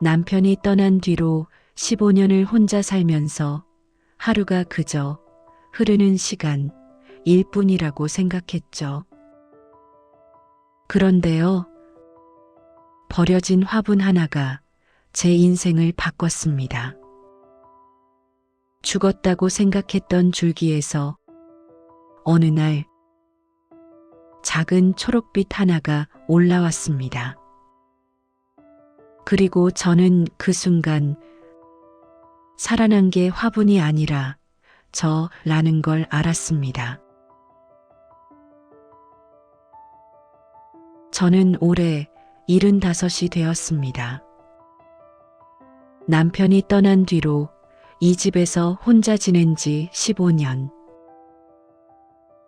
남편이 떠난 뒤로 15년을 혼자 살면서 하루가 그저 흐르는 시간 일뿐이라고 생각했죠. 그런데요, 버려진 화분 하나가 제 인생을 바꿨습니다. 죽었다고 생각했던 줄기에서 어느 날 작은 초록빛 하나가 올라왔습니다. 그리고 저는 그 순간 살아난 게 화분이 아니라 저라는 걸 알았습니다. 저는 올해 75이 되었습니다. 남편이 떠난 뒤로 이 집에서 혼자 지낸 지 15년.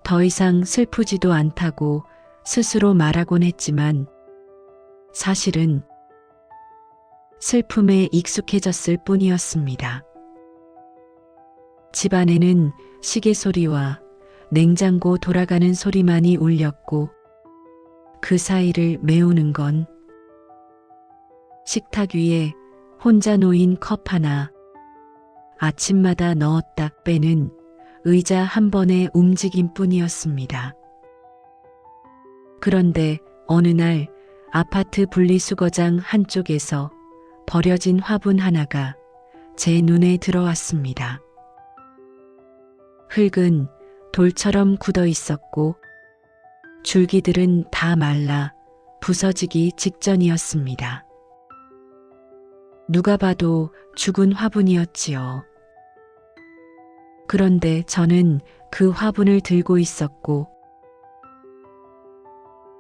더 이상 슬프지도 않다고 스스로 말하곤 했지만 사실은 슬픔에 익숙해졌을 뿐이었습니다. 집안에는 시계 소리와 냉장고 돌아가는 소리만이 울렸고 그 사이를 메우는 건 식탁 위에 혼자 놓인 컵 하나, 아침마다 넣었다 빼는 의자 한 번의 움직임뿐이었습니다. 그런데 어느 날 아파트 분리수거장 한쪽에서 버려진 화분 하나가 제 눈에 들어왔습니다. 흙은 돌처럼 굳어 있었고 줄기들은 다 말라 부서지기 직전이었습니다. 누가 봐도 죽은 화분이었지요. 그런데 저는 그 화분을 들고 있었고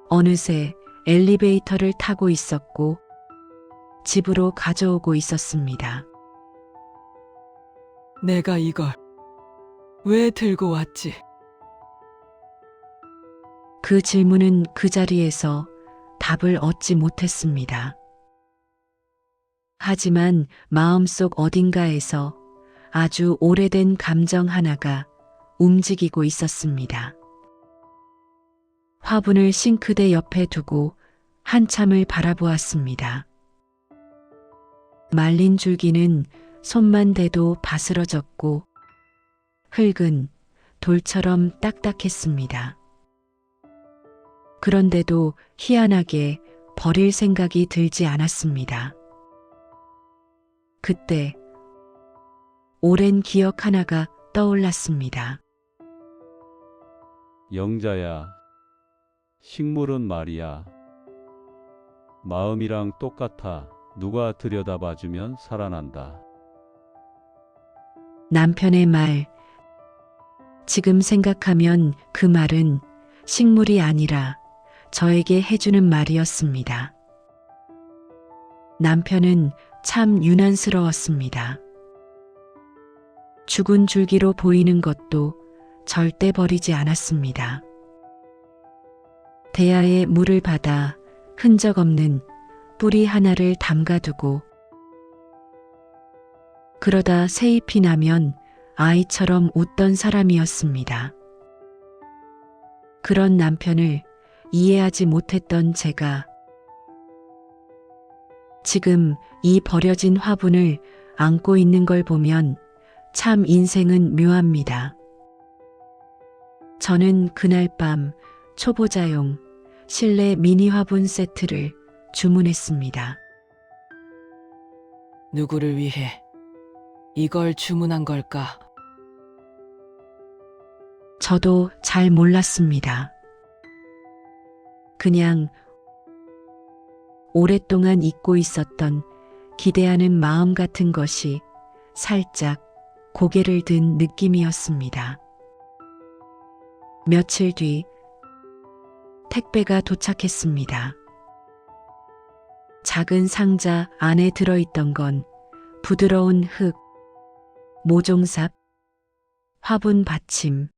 어느새 엘리베이터를 타고 있었고 집으로 가져오고 있었습니다. 내가 이걸 왜 들고 왔지? 그 질문은 그 자리에서 답을 얻지 못했습니다. 하지만 마음속 어딘가에서 아주 오래된 감정 하나가 움직이고 있었습니다. 화분을 싱크대 옆에 두고 한참을 바라보았습니다. 말린 줄기는 손만 대도 바스러졌고 흙은 돌처럼 딱딱했습니다. 그런데도 희한하게 버릴 생각이 들지 않았습니다. 그때 오랜 기억 하나가 떠올랐습니다. 영자야, 식물은 말이야. 마음이랑 똑같아. 누가 들여다봐주면 살아난다. 남편의 말. 지금 생각하면 그 말은 식물이 아니라 저에게 해주는 말이었습니다. 남편은 참 유난스러웠습니다. 죽은 줄기로 보이는 것도 절대 버리지 않았습니다. 대야에 물을 받아 흔적 없는 뿌리 하나를 담가두고 그러다 새잎이 나면 아이처럼 웃던 사람이었습니다. 그런 남편을 이해하지 못했던 제가 지금 이 버려진 화분을 안고 있는 걸 보면 참 인생은 묘합니다. 저는 그날 밤 초보자용 실내 미니 화분 세트를 주문했습니다. 누구를 위해 이걸 주문한 걸까? 저도 잘 몰랐습니다. 그냥 오랫동안 잊고 있었던 기대하는 마음 같은 것이 살짝 고개를 든 느낌이었습니다. 며칠 뒤 택배가 도착했습니다. 작은 상자 안에 들어있던 건 부드러운 흙, 모종삽, 화분 받침,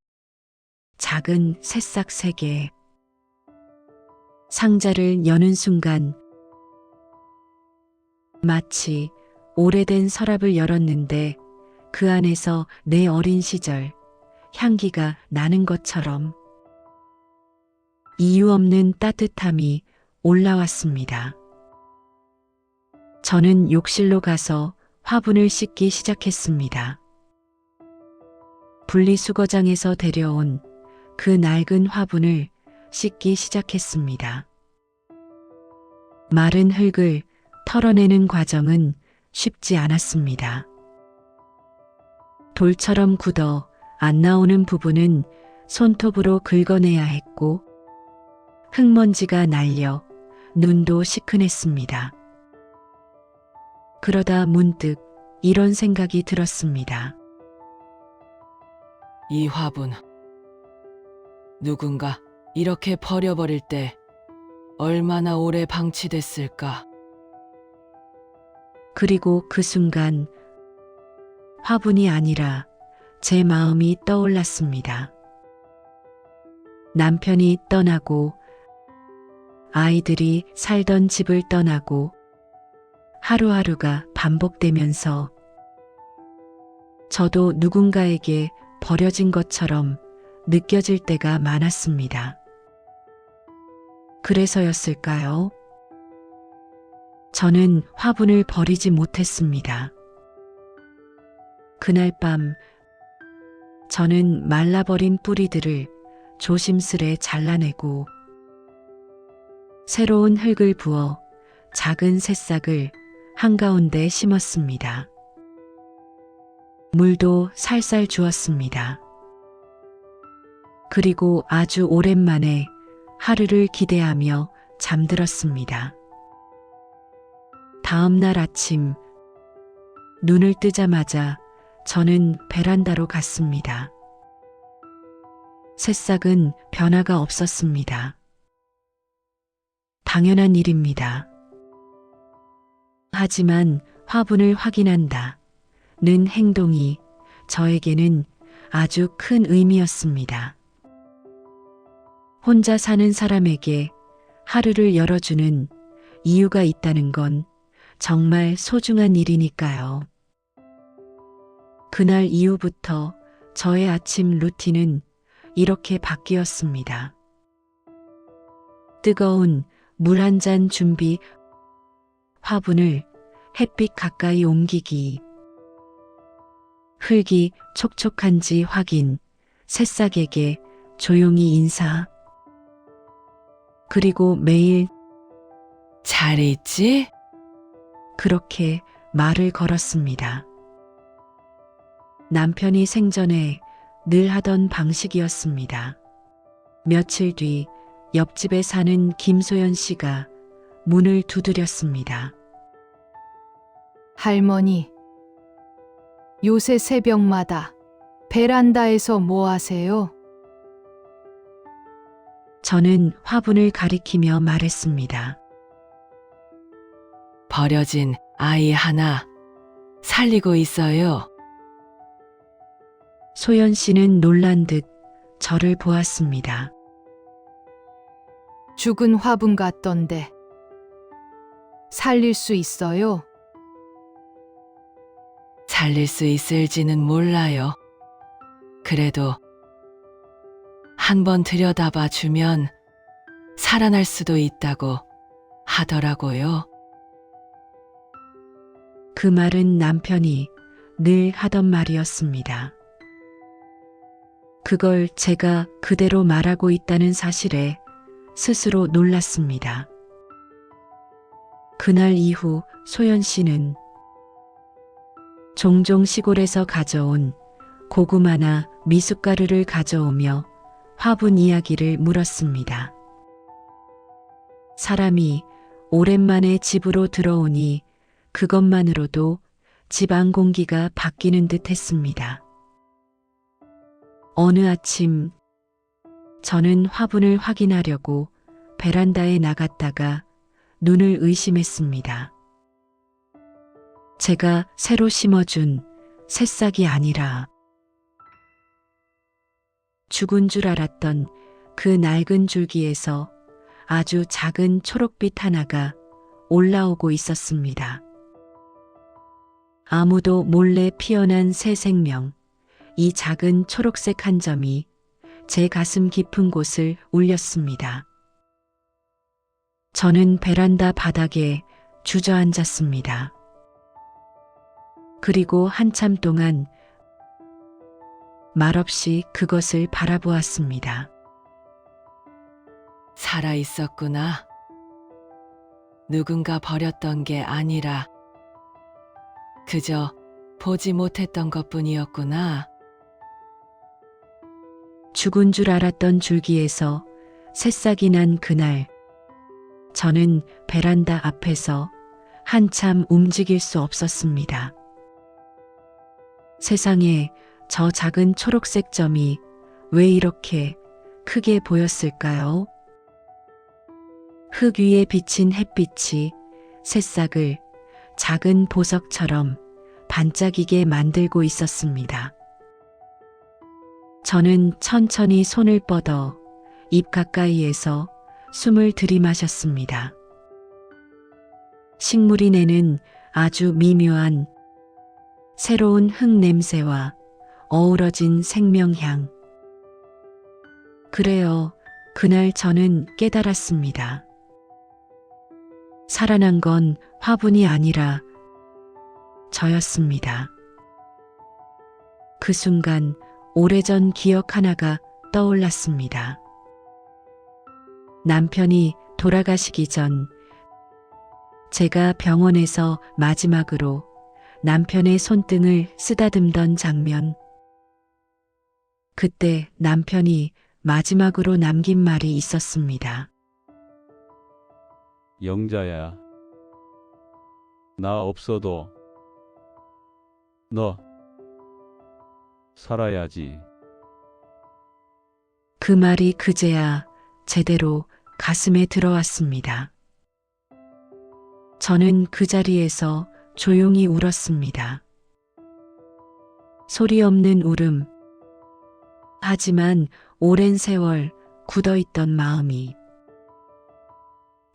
작은 새싹 3개. 상자를 여는 순간 마치 오래된 서랍을 열었는데 그 안에서 내 어린 시절 향기가 나는 것처럼 이유 없는 따뜻함이 올라왔습니다. 저는 욕실로 가서 화분을 씻기 시작했습니다. 분리수거장에서 데려온 그 낡은 화분을 씻기 시작했습니다. 마른 흙을 털어내는 과정은 쉽지 않았습니다. 돌처럼 굳어 안 나오는 부분은 손톱으로 긁어내야 했고 흙먼지가 날려 눈도 시큰했습니다. 그러다 문득 이런 생각이 들었습니다. 이 화분. 누군가 이렇게 버려버릴 때 얼마나 오래 방치됐을까? 그리고 그 순간 화분이 아니라 제 마음이 떠올랐습니다. 남편이 떠나고 아이들이 살던 집을 떠나고 하루하루가 반복되면서 저도 누군가에게 버려진 것처럼 느껴질 때가 많았습니다. 그래서였을까요? 저는 화분을 버리지 못했습니다. 그날 밤 저는 말라버린 뿌리들을 조심스레 잘라내고 새로운 흙을 부어 작은 새싹을 한가운데 심었습니다. 물도 살살 주었습니다. 그리고 아주 오랜만에 하루를 기대하며 잠들었습니다. 다음 날 아침 눈을 뜨자마자 저는 베란다로 갔습니다. 새싹은 변화가 없었습니다. 당연한 일입니다. 하지만 화분을 확인한다는 행동이 저에게는 아주 큰 의미였습니다. 혼자 사는 사람에게 하루를 열어주는 이유가 있다는 건 정말 소중한 일이니까요. 그날 이후부터 저의 아침 루틴은 이렇게 바뀌었습니다. 뜨거운 물 한 잔 준비, 화분을 햇빛 가까이 옮기기, 흙이 촉촉한지 확인, 새싹에게 조용히 인사, 그리고 매일 잘 있지? 그렇게 말을 걸었습니다. 남편이 생전에 늘 하던 방식이었습니다. 며칠 뒤 옆집에 사는 김소연 씨가 문을 두드렸습니다. 할머니, 요새 새벽마다 베란다에서 뭐 하세요? 저는 화분을 가리키며 말했습니다. 버려진 아이 하나 살리고 있어요. 소연 씨는 놀란 듯 저를 보았습니다. 죽은 화분 같던데. 살릴 수 있어요? 살릴 수 있을지는 몰라요. 그래도 한번 들여다봐 주면 살아날 수도 있다고 하더라고요. 그 말은 남편이 늘 하던 말이었습니다. 그걸 제가 그대로 말하고 있다는 사실에 스스로 놀랐습니다. 그날 이후 소연 씨는 종종 시골에서 가져온 고구마나 미숫가루를 가져오며 화분 이야기를 물었습니다. 사람이 오랜만에 집으로 들어오니 그것만으로도 집 안 공기가 바뀌는 듯 했습니다. 어느 아침 저는 화분을 확인하려고 베란다에 나갔다가 눈을 의심했습니다. 제가 새로 심어준 새싹이 아니라 죽은 줄 알았던 그 낡은 줄기에서 아주 작은 초록빛 하나가 올라오고 있었습니다. 아무도 몰래 피어난 새 생명, 이 작은 초록색 한 점이 제 가슴 깊은 곳을 울렸습니다. 저는 베란다 바닥에 주저앉았습니다. 그리고 한참 동안 말없이 그것을 바라보았습니다. 살아 있었구나. 누군가 버렸던 게 아니라 그저 보지 못했던 것뿐이었구나. 죽은 줄 알았던 줄기에서 새싹이 난 그날, 저는 베란다 앞에서 한참 움직일 수 없었습니다. 세상에 저 작은 초록색 점이 왜 이렇게 크게 보였을까요? 흙 위에 비친 햇빛이 새싹을 작은 보석처럼 반짝이게 만들고 있었습니다. 저는 천천히 손을 뻗어 입 가까이에서 숨을 들이마셨습니다. 식물이 내는 아주 미묘한 새로운 흙 냄새와 어우러진 생명향. 그래요, 그날 저는 깨달았습니다. 살아난 건 화분이 아니라 저였습니다. 그 순간 오래전 기억 하나가 떠올랐습니다. 남편이 돌아가시기 전 제가 병원에서 마지막으로 남편의 손등을 쓰다듬던 장면. 그때 남편이 마지막으로 남긴 말이 있었습니다. 영자야. 나 없어도 너 살아야지. 그 말이 그제야 제대로 가슴에 들어왔습니다. 저는 그 자리에서 조용히 울었습니다. 소리 없는 울음. 하지만 오랜 세월 굳어있던 마음이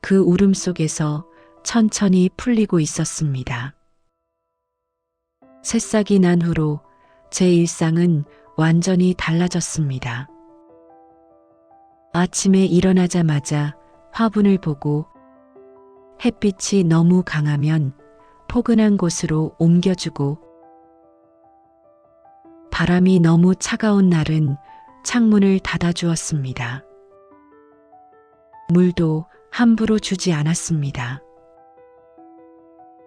그 울음 속에서 천천히 풀리고 있었습니다. 새싹이 난 후로 제 일상은 완전히 달라졌습니다. 아침에 일어나자마자 화분을 보고 햇빛이 너무 강하면 포근한 곳으로 옮겨주고 바람이 너무 차가운 날은 창문을 닫아주었습니다. 물도 함부로 주지 않았습니다.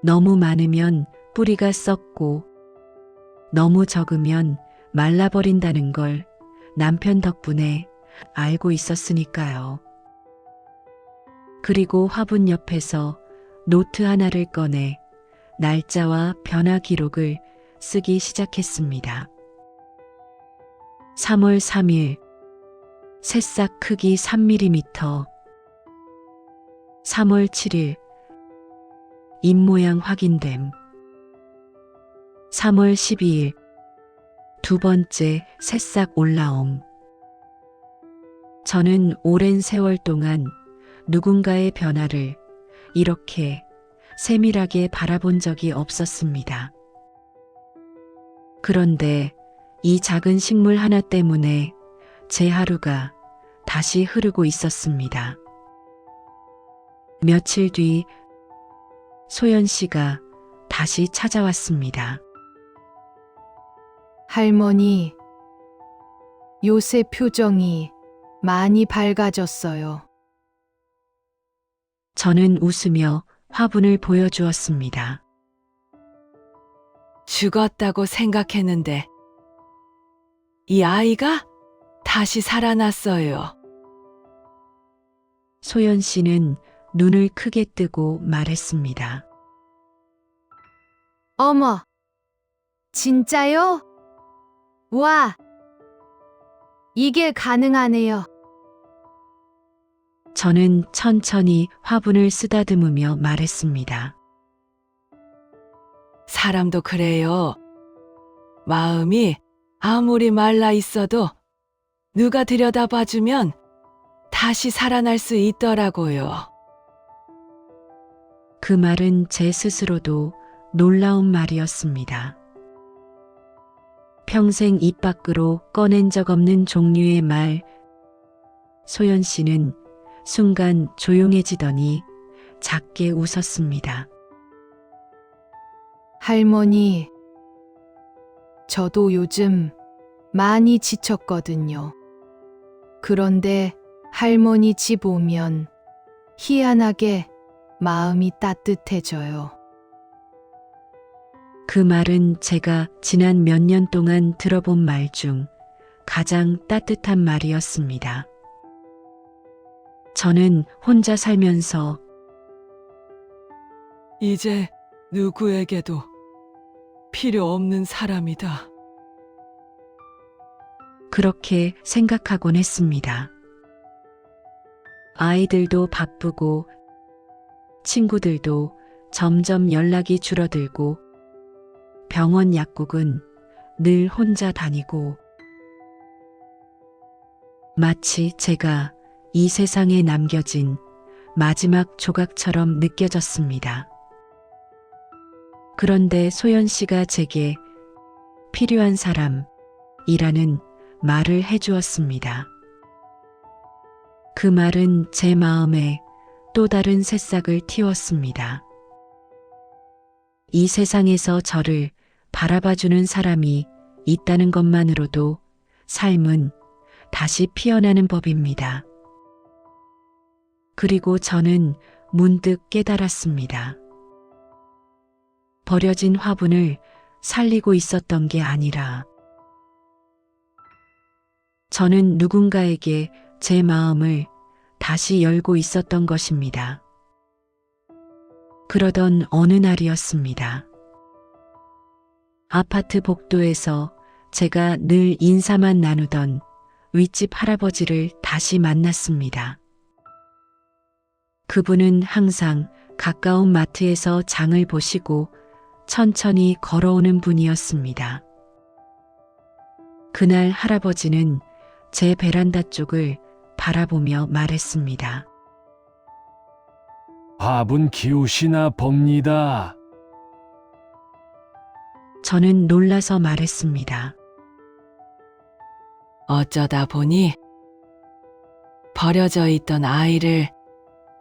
너무 많으면 뿌리가 썩고 너무 적으면 말라버린다는 걸 남편 덕분에 알고 있었으니까요. 그리고 화분 옆에서 노트 하나를 꺼내 날짜와 변화 기록을 쓰기 시작했습니다. 3월 3일, 새싹 크기 3mm. 3월 7일, 잎 모양 확인됨. 3월 12일, 두 번째 새싹 올라옴. 저는 오랜 세월 동안 누군가의 변화를 이렇게 세밀하게 바라본 적이 없었습니다. 그런데 이 작은 식물 하나 때문에 제 하루가 다시 흐르고 있었습니다. 며칠 뒤 소연 씨가 다시 찾아왔습니다. 할머니, 요새 표정이 많이 밝아졌어요. 저는 웃으며 화분을 보여주었습니다. 죽었다고 생각했는데 이 아이가 다시 살아났어요. 소연 씨는 눈을 크게 뜨고 말했습니다. 어머, 진짜요? 와, 이게 가능하네요. 저는 천천히 화분을 쓰다듬으며 말했습니다. 사람도 그래요. 마음이 아무리 말라 있어도 누가 들여다봐주면 다시 살아날 수 있더라고요. 그 말은 제 스스로도 놀라운 말이었습니다. 평생 입 밖으로 꺼낸 적 없는 종류의 말. 소연 씨는 순간 조용해지더니 작게 웃었습니다. 할머니, 저도 요즘 많이 지쳤거든요. 그런데 할머니 집 오면 희한하게 마음이 따뜻해져요. 그 말은 제가 지난 몇 년 동안 들어본 말 중 가장 따뜻한 말이었습니다. 저는 혼자 살면서 이제 누구에게도 필요 없는 사람이다. 그렇게 생각하곤 했습니다. 아이들도 바쁘고 친구들도 점점 연락이 줄어들고 병원 약국은 늘 혼자 다니고 마치 제가 이 세상에 남겨진 마지막 조각처럼 느껴졌습니다. 그런데 소연 씨가 제게 필요한 사람이라는 말을 해주었습니다. 그 말은 제 마음에 또 다른 새싹을 틔웠습니다. 이 세상에서 저를 바라봐주는 사람이 있다는 것만으로도 삶은 다시 피어나는 법입니다. 그리고 저는 문득 깨달았습니다. 버려진 화분을 살리고 있었던 게 아니라 저는 누군가에게 제 마음을 다시 열고 있었던 것입니다. 그러던 어느 날이었습니다. 아파트 복도에서 제가 늘 인사만 나누던 윗집 할아버지를 다시 만났습니다. 그분은 항상 가까운 마트에서 장을 보시고 천천히 걸어오는 분이었습니다. 그날 할아버지는 제 베란다 쪽을 바라보며 말했습니다. 화분 키우시나 봅니다. 저는 놀라서 말했습니다. 어쩌다 보니 버려져 있던 아이를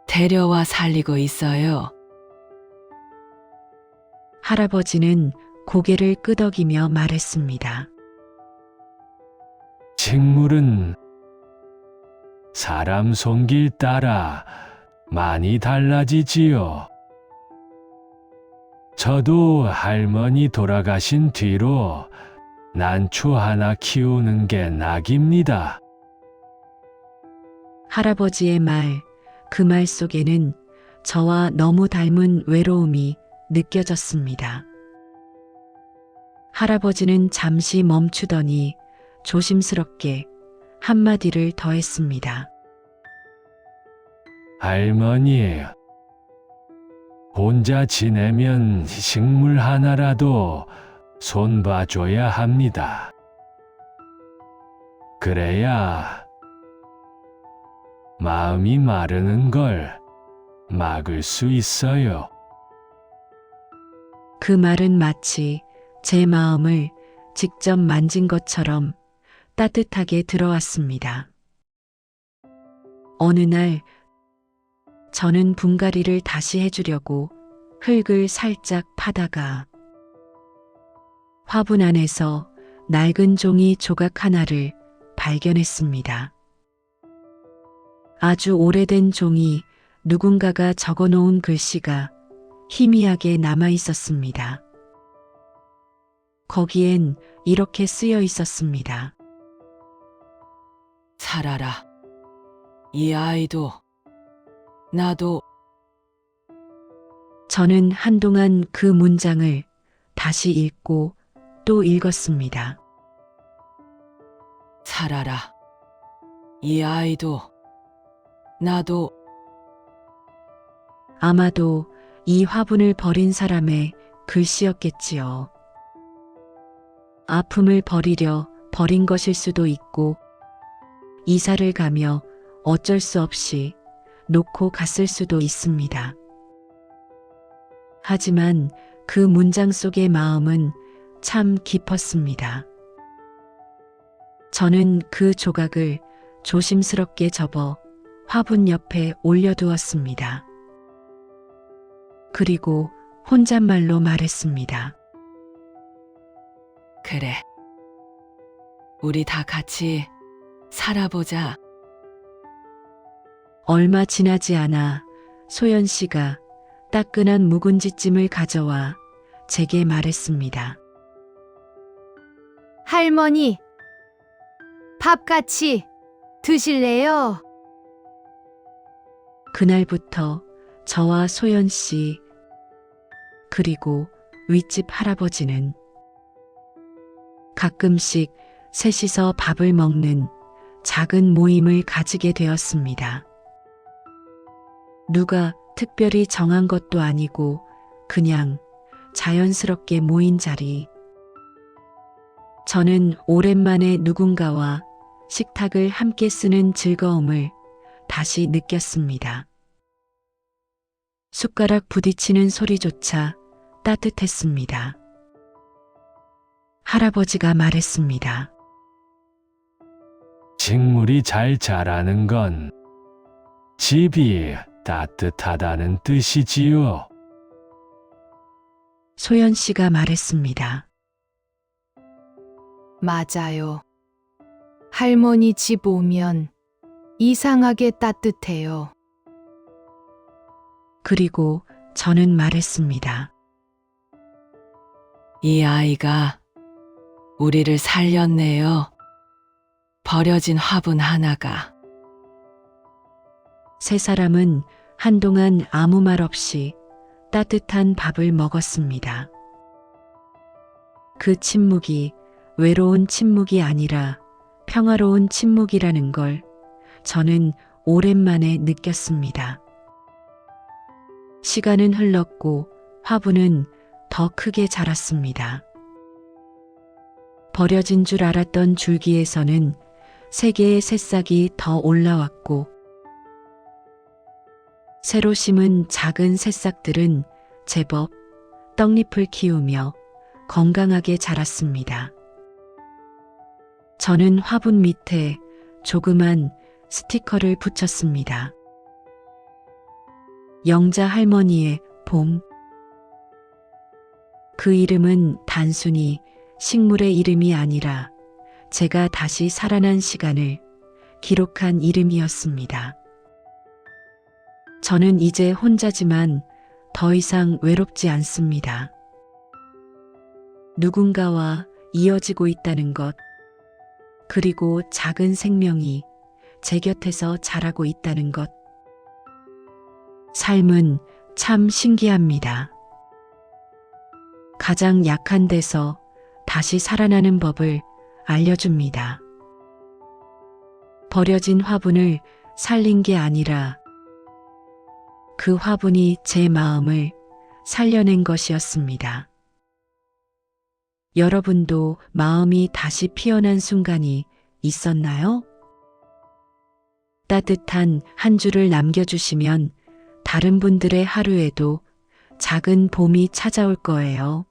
데려와 살리고 있어요. 할아버지는 고개를 끄덕이며 말했습니다. 식물은 사람 손길 따라 많이 달라지지요. 저도 할머니 돌아가신 뒤로 난초 하나 키우는 게 낙입니다. 할아버지의 말, 그 말 속에는 저와 너무 닮은 외로움이 느껴졌습니다. 할아버지는 잠시 멈추더니 조심스럽게 한마디를 더했습니다. 할머니, 혼자 지내면 식물 하나라도 손봐줘야 합니다. 그래야 마음이 마르는 걸 막을 수 있어요. 그 말은 마치 제 마음을 직접 만진 것처럼 따뜻하게 들어왔습니다. 어느 날 저는 분갈이를 다시 해주려고 흙을 살짝 파다가 화분 안에서 낡은 종이 조각 하나를 발견했습니다. 아주 오래된 종이 누군가가 적어놓은 글씨가 희미하게 남아 있었습니다. 거기엔 이렇게 쓰여 있었습니다. 살아라. 이 아이도 나도. 저는 한동안 그 문장을 다시 읽고 또 읽었습니다. 살아라. 이 아이도 나도. 아마도 이 화분을 버린 사람의 글씨였겠지요. 아픔을 버리려 버린 것일 수도 있고 이사를 가며 어쩔 수 없이 놓고 갔을 수도 있습니다. 하지만 그 문장 속의 마음은 참 깊었습니다. 저는 그 조각을 조심스럽게 접어 화분 옆에 올려두었습니다. 그리고 혼잣말로 말했습니다. 그래. 우리 다 같이 살아보자. 얼마 지나지 않아 소연 씨가 따끈한 묵은지찜을 가져와 제게 말했습니다. 할머니, 밥 같이 드실래요? 그날부터 저와 소연 씨, 그리고 윗집 할아버지는 가끔씩 셋이서 밥을 먹는 작은 모임을 가지게 되었습니다. 누가 특별히 정한 것도 아니고 그냥 자연스럽게 모인 자리. 저는 오랜만에 누군가와 식탁을 함께 쓰는 즐거움을 다시 느꼈습니다. 숟가락 부딪히는 소리조차 따뜻했습니다. 할아버지가 말했습니다. 식물이 잘 자라는 건 집이 따뜻하다는 뜻이지요. 소연 씨가 말했습니다. 맞아요. 할머니 집 오면 이상하게 따뜻해요. 그리고 저는 말했습니다. 이 아이가 우리를 살렸네요. 버려진 화분 하나가. 세 사람은 한동안 아무 말 없이 따뜻한 밥을 먹었습니다. 그 침묵이 외로운 침묵이 아니라 평화로운 침묵이라는 걸 저는 오랜만에 느꼈습니다. 시간은 흘렀고 화분은 더 크게 자랐습니다. 버려진 줄 알았던 줄기에서는 3개의 새싹이 더 올라왔고 새로 심은 작은 새싹들은 제법 떡잎을 키우며 건강하게 자랐습니다. 저는 화분 밑에 조그만 스티커를 붙였습니다. 영자 할머니의 봄. 그 이름은 단순히 식물의 이름이 아니라 제가 다시 살아난 시간을 기록한 이름이었습니다. 저는 이제 혼자지만 더 이상 외롭지 않습니다. 누군가와 이어지고 있다는 것, 그리고 작은 생명이 제 곁에서 자라고 있다는 것. 삶은 참 신기합니다. 가장 약한 데서 다시 살아나는 법을 알려줍니다. 버려진 화분을 살린 게 아니라 그 화분이 제 마음을 살려낸 것이었습니다. 여러분도 마음이 다시 피어난 순간이 있었나요? 따뜻한 한 줄을 남겨주시면 다른 분들의 하루에도 작은 봄이 찾아올 거예요.